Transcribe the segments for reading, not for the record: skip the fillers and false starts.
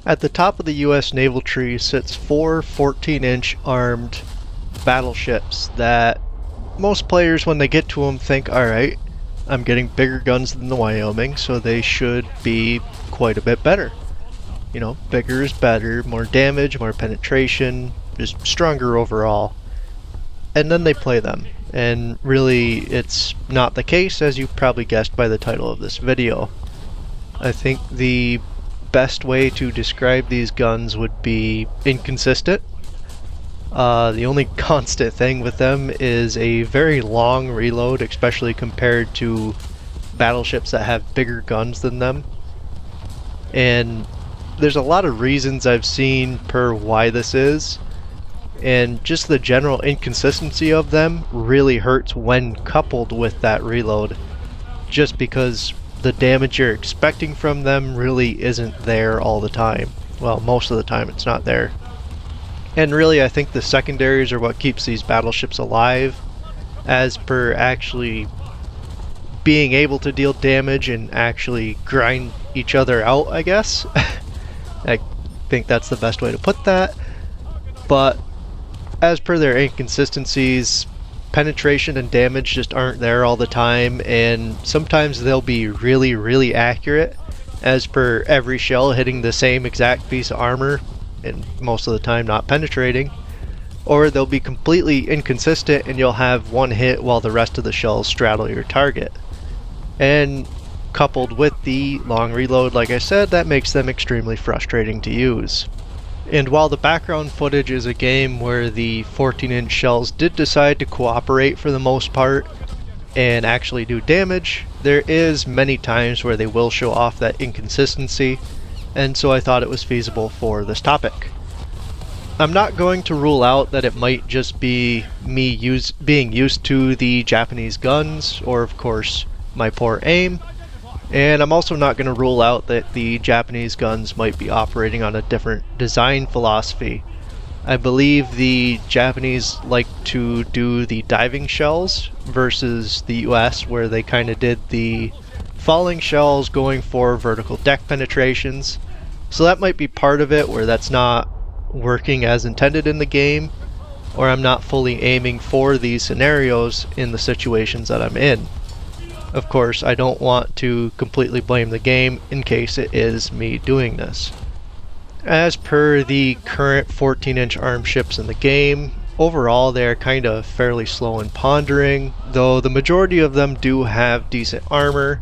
At the top of the US Naval tree sits four 14-inch armed battleships that most players, when they get to them, think, alright, I'm getting bigger guns than the Wyoming, so they should be quite a bit better. You know, bigger is better, more damage, more penetration, just stronger overall. And then they play them. And really, it's not the case, as you probably guessed by the title of this video. I think the best way to describe these guns would be inconsistent. The only constant thing with them is a very long reload, especially compared to battleships that have bigger guns than them. And there's a lot of reasons I've seen per why this is, and just the general inconsistency of them really hurts when coupled with that reload, just because the damage you're expecting from them really isn't there all the time. Well, most of the time it's not there. And really, I think the secondaries are what keeps these battleships alive, as per actually being able to deal damage and actually grind each other out, I guess. I think that's the best way to put that. But as per their inconsistencies, penetration and damage just aren't there all the time, and sometimes they'll be really, really accurate, as per every shell hitting the same exact piece of armor, and most of the time not penetrating. Or they'll be completely inconsistent and you'll have one hit while the rest of the shells straddle your target. And coupled with the long reload, like I said, that makes them extremely frustrating to use. And while the background footage is a game where the 14-inch shells did decide to cooperate for the most part and actually do damage, there is many times where they will show off that inconsistency, and so I thought it was feasible for this topic. I'm not going to rule out that it might just be me being used to the Japanese guns, or of course my poor aim, and I'm also not going to rule out that the Japanese guns might be operating on a different design philosophy. I believe the Japanese like to do the diving shells versus the US, where they kind of did the falling shells going for vertical deck penetrations. So that might be part of it, where that's not working as intended in the game, or I'm not fully aiming for these scenarios in the situations that I'm in. Of course, I don't want to completely blame the game in case it is me doing this. As per the current 14-inch armed ships in the game, overall they are kind of fairly slow and pondering, though the majority of them do have decent armor,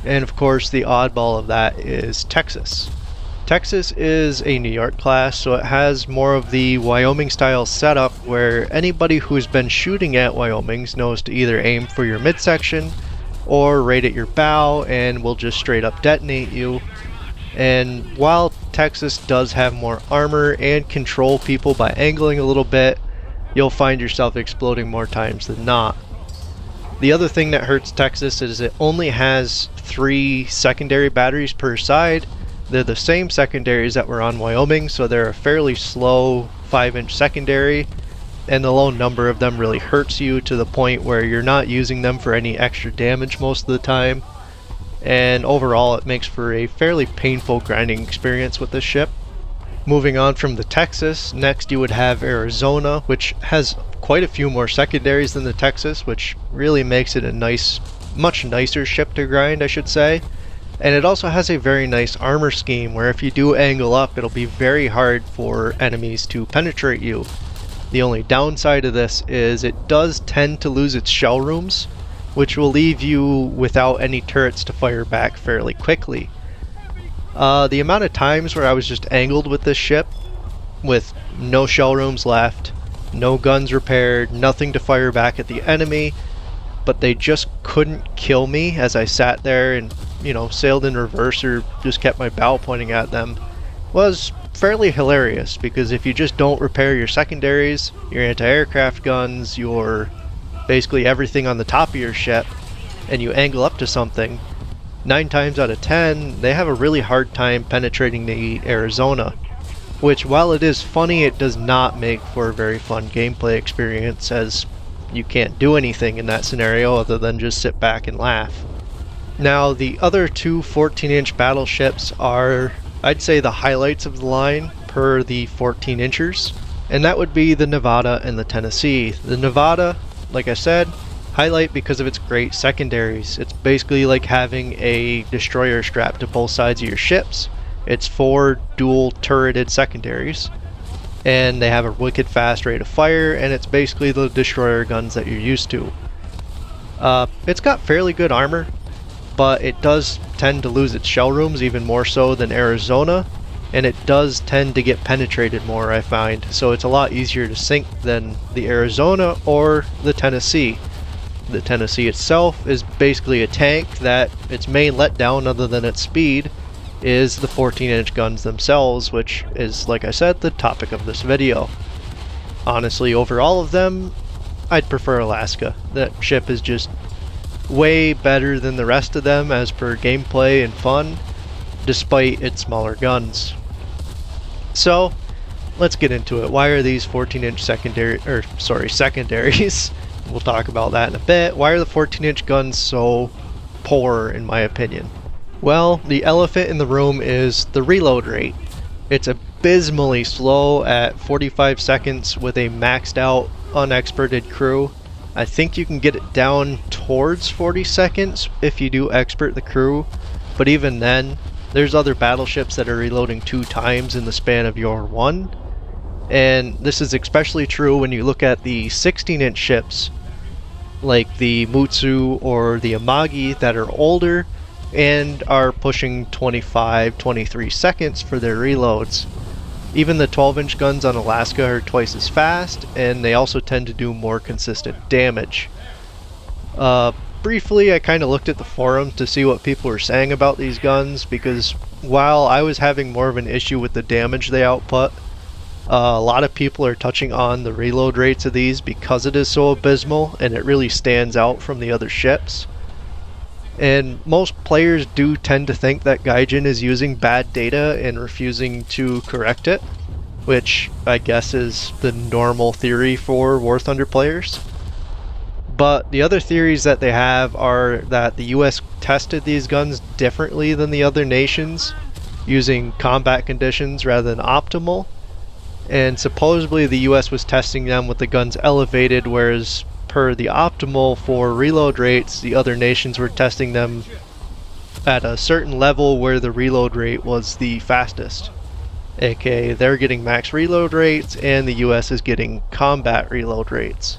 and of course the oddball of that is Texas. Texas is a New York class, so it has more of the Wyoming style setup where anybody who's been shooting at Wyomings knows to either aim for your midsection or right at your bow and will just straight up detonate you. And while Texas does have more armor and control people by angling a little bit, you'll find yourself exploding more times than not. The other thing that hurts Texas is it only has 3 secondary batteries per side. They're the same secondaries that were on Wyoming, so they're a fairly slow 5-inch secondary, and the low number of them really hurts you to the point where you're not using them for any extra damage most of the time. And overall it makes for a fairly painful grinding experience with this ship. Moving on from the Texas, next you would have Arizona, which has quite a few more secondaries than the Texas, which really makes it a much nicer ship to grind, I should say. And it also has a very nice armor scheme where if you do angle up, it'll be very hard for enemies to penetrate you. The only downside of this is it does tend to lose its shell rooms, which will leave you without any turrets to fire back fairly quickly. The amount of times where I was just angled with this ship, with no shell rooms left, no guns repaired, nothing to fire back at the enemy, but they just couldn't kill me as I sat there and, you know, sailed in reverse or just kept my bow pointing at them, was fairly hilarious, because if you just don't repair your secondaries, your anti-aircraft guns, your basically everything on the top of your ship, and you angle up to something, 9 times out of 10 they have a really hard time penetrating the Arizona, which, while it is funny, it does not make for a very fun gameplay experience, as you can't do anything in that scenario other than just sit back and laugh. Now, the other two 14-inch battleships are I'd say the highlights of the line per the 14 inchers, and that would be the Nevada and the Tennessee. The Nevada, like I said, highlight because of its great secondaries. It's basically like having a destroyer strapped to both sides of your ships. It's 4 dual turreted secondaries, and they have a wicked fast rate of fire, and it's basically the destroyer guns that you're used to. It's got fairly good armor, but it does tend to lose its shell rooms even more so than Arizona, and it does tend to get penetrated more, I find, so it's a lot easier to sink than the Arizona or the Tennessee. The Tennessee itself is basically a tank that its main letdown, other than its speed, is the 14-inch guns themselves, which is, like I said, the topic of this video. Honestly, over all of them, I'd prefer Alaska. That ship is just way better than the rest of them as per gameplay and fun, despite its smaller guns. So, let's get into it. Why are these 14-inch secondaries? We'll talk about that in a bit. Why are the 14-inch guns so poor, in my opinion? Well, the elephant in the room is the reload rate. It's abysmally slow at 45 seconds with a maxed out, unexperted crew. I think you can get it down towards 40 seconds if you do expert the crew, but even then, there's other battleships that are reloading 2 times in the span of your one. And this is especially true when you look at the 16-inch ships, like the Mutsu or the Amagi, that are older and are pushing 25-23 seconds for their reloads. Even the 12-inch guns on Alaska are twice as fast, and they also tend to do more consistent damage. Briefly, I kind of looked at the forum to see what people were saying about these guns, because while I was having more of an issue with the damage they output, a lot of people are touching on the reload rates of these because it is so abysmal and it really stands out from the other ships. And most players do tend to think that Gaijin is using bad data and refusing to correct it, which I guess is the normal theory for War Thunder players. But the other theories that they have are that the US tested these guns differently than the other nations, using combat conditions rather than optimal. And supposedly the US was testing them with the guns elevated, whereas per the optimal for reload rates, the other nations were testing them at a certain level where the reload rate was the fastest. aka they're getting max reload rates and the US is getting combat reload rates.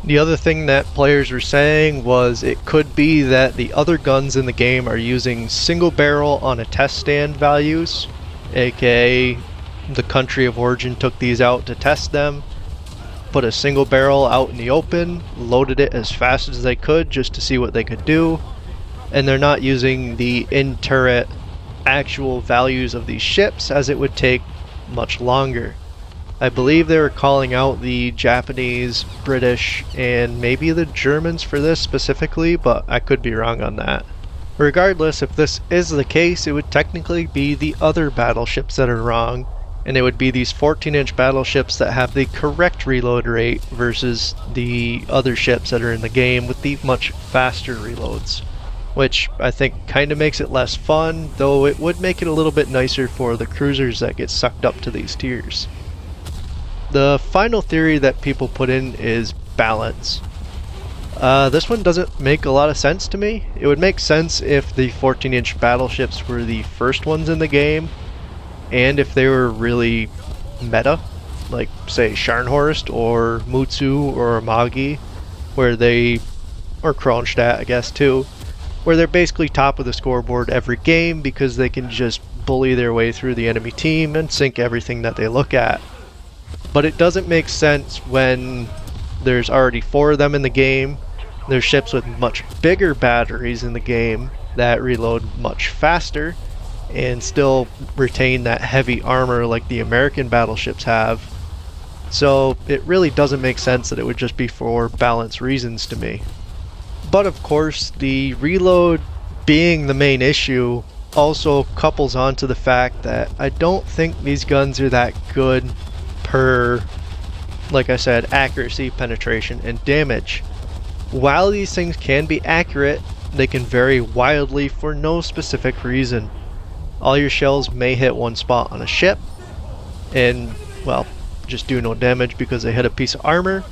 The other thing that players were saying was it could be that the other guns in the game are using single barrel on a test stand values, aka the country of origin took these out to test them, put a single barrel out in the open, loaded it as fast as they could just to see what they could do, and they're not using the in-turret actual values of these ships, as it would take much longer. I believe they were calling out the Japanese, British, and maybe the Germans for this specifically, but I could be wrong on that. Regardless, if this is the case, it would technically be the other battleships that are wrong, and it would be these 14-inch battleships that have the correct reload rate versus the other ships that are in the game with the much faster reloads, which I think kind of makes it less fun, though it would make it a little bit nicer for the cruisers that get sucked up to these tiers. The final theory that people put in is balance. This one doesn't make a lot of sense to me. It would make sense if the 14-inch battleships were the first ones in the game, and if they were really meta, like say Scharnhorst or Mutsu or Amagi, where they, or Kronstadt I guess too, where they're basically top of the scoreboard every game because they can just bully their way through the enemy team and sink everything that they look at. But it doesn't make sense when there's already 4 of them in the game, there's ships with much bigger batteries in the game that reload much faster and still retain that heavy armor like the American battleships have. So it really doesn't make sense that it would just be for balance reasons to me. But of course, the reload being the main issue also couples onto the fact that I don't think these guns are that good per, like I said, accuracy, penetration, and damage. While these things can be accurate, they can vary wildly for no specific reason. All your shells may hit one spot on a ship and, well, just do no damage because they hit a piece of armor,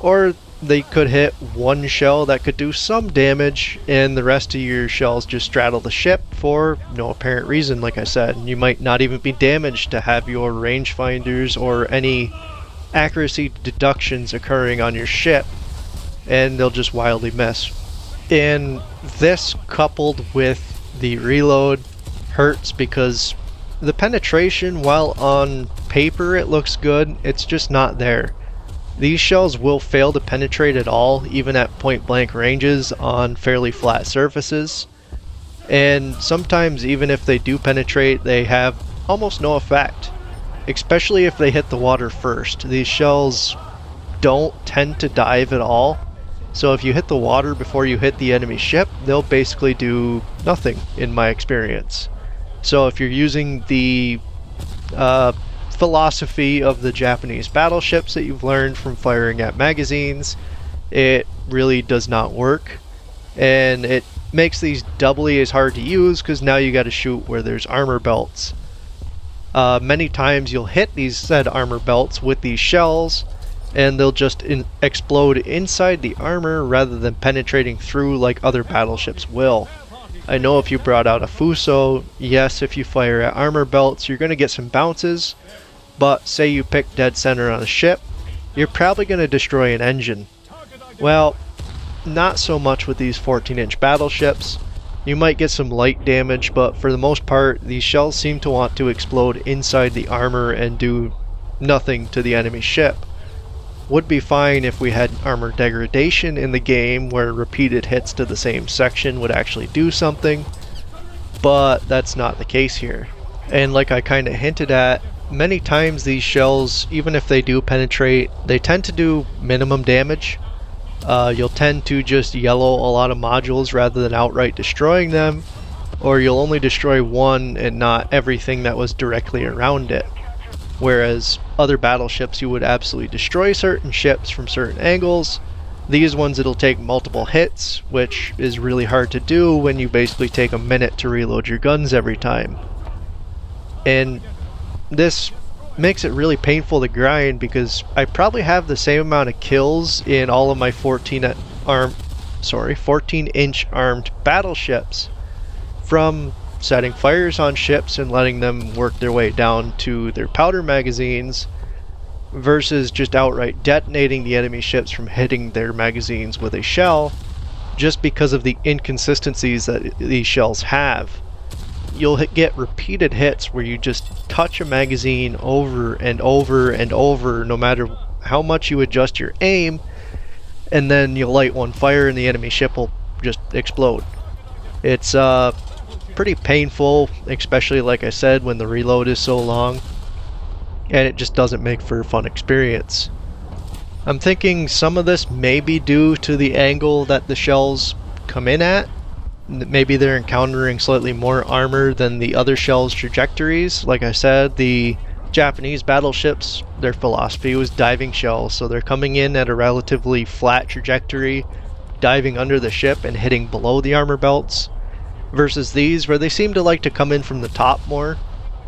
or they could hit one shell that could do some damage and the rest of your shells just straddle the ship for no apparent reason. Like I said, you might not even be damaged to have your rangefinders or any accuracy deductions occurring on your ship, and they'll just wildly miss. And this, coupled with the reload, hurts because the penetration, while on paper it looks good, it's just not there. These shells will fail to penetrate at all, even at point blank ranges on fairly flat surfaces. And sometimes even if they do penetrate, they have almost no effect, especially if they hit the water first. These shells don't tend to dive at all, so if you hit the water before you hit the enemy ship, they'll basically do nothing in my experience. So if you're using the philosophy of the Japanese battleships that you've learned from firing at magazines, it really does not work, and it makes these doubly as hard to use because now you got to shoot where there's armor belts. Many times you'll hit these said armor belts with these shells and they'll just explode inside the armor rather than penetrating through like other battleships will. I know if you brought out a Fuso, yes, if you fire at armor belts you're going to get some bounces, but say you pick dead center on a ship, you're probably going to destroy an engine. Well, not so much with these 14-inch battleships. You might get some light damage, but for the most part, these shells seem to want to explode inside the armor and do nothing to the enemy ship. Would be fine if we had armor degradation in the game where repeated hits to the same section would actually do something, but that's not the case here. And like I kind of hinted at, many times these shells, even if they do penetrate, they tend to do minimum damage. You'll tend to just yellow a lot of modules rather than outright destroying them, or you'll only destroy one and not everything that was directly around it. Whereas other battleships, you would absolutely destroy certain ships from certain angles. These ones, it'll take multiple hits, which is really hard to do when you basically take a minute to reload your guns every time. And this makes it really painful to grind because I probably have the same amount of kills in all of my 14-inch armed battleships from setting fires on ships and letting them work their way down to their powder magazines versus just outright detonating the enemy ships from hitting their magazines with a shell, just because of the inconsistencies that these shells have. You'll get repeated hits where you just touch a magazine over and over and over, no matter how much you adjust your aim, and then you'll light one fire and the enemy ship will just explode. It's pretty painful, especially like I said when the reload is so long, and it just doesn't make for a fun experience. I'm thinking some of this may be due to the angle that the shells come in at. Maybe they're encountering slightly more armor than the other shells' trajectories. Like I said, the Japanese battleships, their philosophy was diving shells, so they're coming in at a relatively flat trajectory, diving under the ship and hitting below the armor belts, versus these where they seem to like to come in from the top more,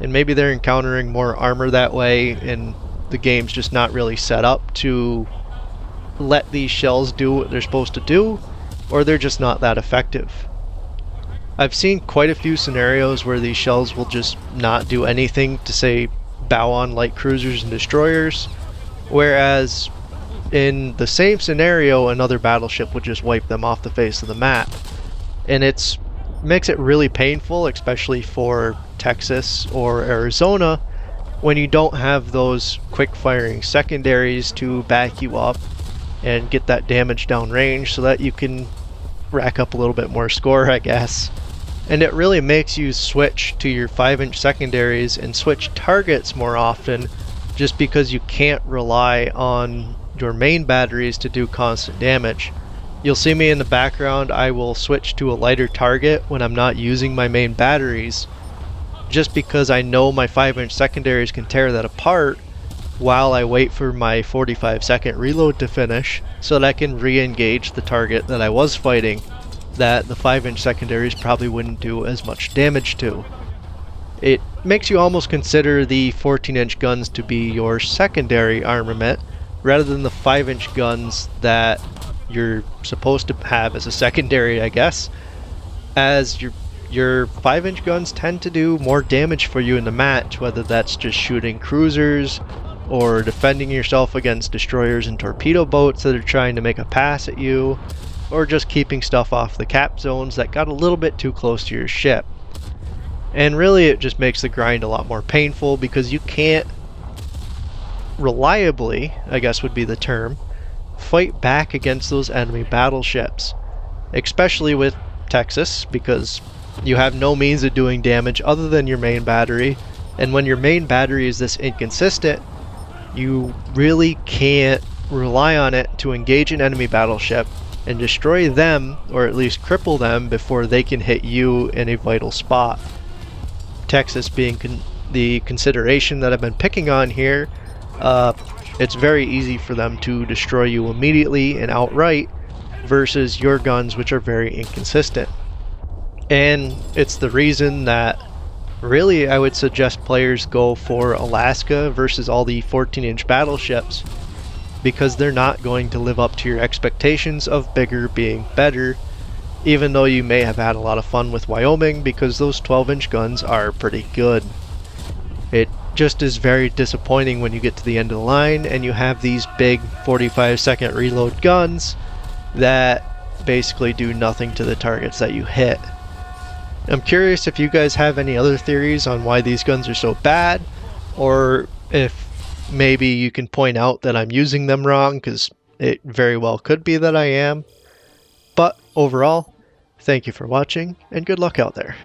and maybe they're encountering more armor that way and the game's just not really set up to let these shells do what they're supposed to do, or they're just not that effective. I've seen quite a few scenarios where these shells will just not do anything to, say, bow on light cruisers and destroyers, whereas in the same scenario another battleship would just wipe them off the face of the map. And it makes it really painful, especially for Texas or Arizona, when you don't have those quick firing secondaries to back you up and get that damage downrange so that you can rack up a little bit more score, I guess. And it really makes you switch to your 5-inch secondaries and switch targets more often, just because you can't rely on your main batteries to do constant damage. You'll see me in the background, I will switch to a lighter target when I'm not using my main batteries, just because I know my 5-inch secondaries can tear that apart while I wait for my 45-second reload to finish, so that I can re-engage the target that I was fighting, that the 5-inch secondaries probably wouldn't do as much damage to. It makes you almost consider the 14-inch guns to be your secondary armament rather than the 5-inch guns that you're supposed to have as a secondary, I guess, as your 5-inch guns tend to do more damage for you in the match, whether that's just shooting cruisers or defending yourself against destroyers and torpedo boats that are trying to make a pass at you, or just keeping stuff off the cap zones that got a little bit too close to your ship. And really it just makes the grind a lot more painful because you can't reliably, I guess would be the term, fight back against those enemy battleships. Especially with Texas, because you have no means of doing damage other than your main battery, and when your main battery is this inconsistent, you really can't rely on it to engage an enemy battleship and destroy them, or at least cripple them before they can hit you in a vital spot. Texas being the consideration that I've been picking on here, it's very easy for them to destroy you immediately and outright versus your guns, which are very inconsistent. And it's the reason that really I would suggest players go for Alaska versus all the 14-inch battleships, because they're not going to live up to your expectations of bigger being better, even though you may have had a lot of fun with Wyoming because those 12-inch guns are pretty good. It just is very disappointing when you get to the end of the line and you have these big 45-second reload guns that basically do nothing to the targets that you hit. I'm curious if you guys have any other theories on why these guns are so bad, or if maybe you can point out that I'm using them wrong, because it very well could be that I am. But overall, thank you for watching and good luck out there.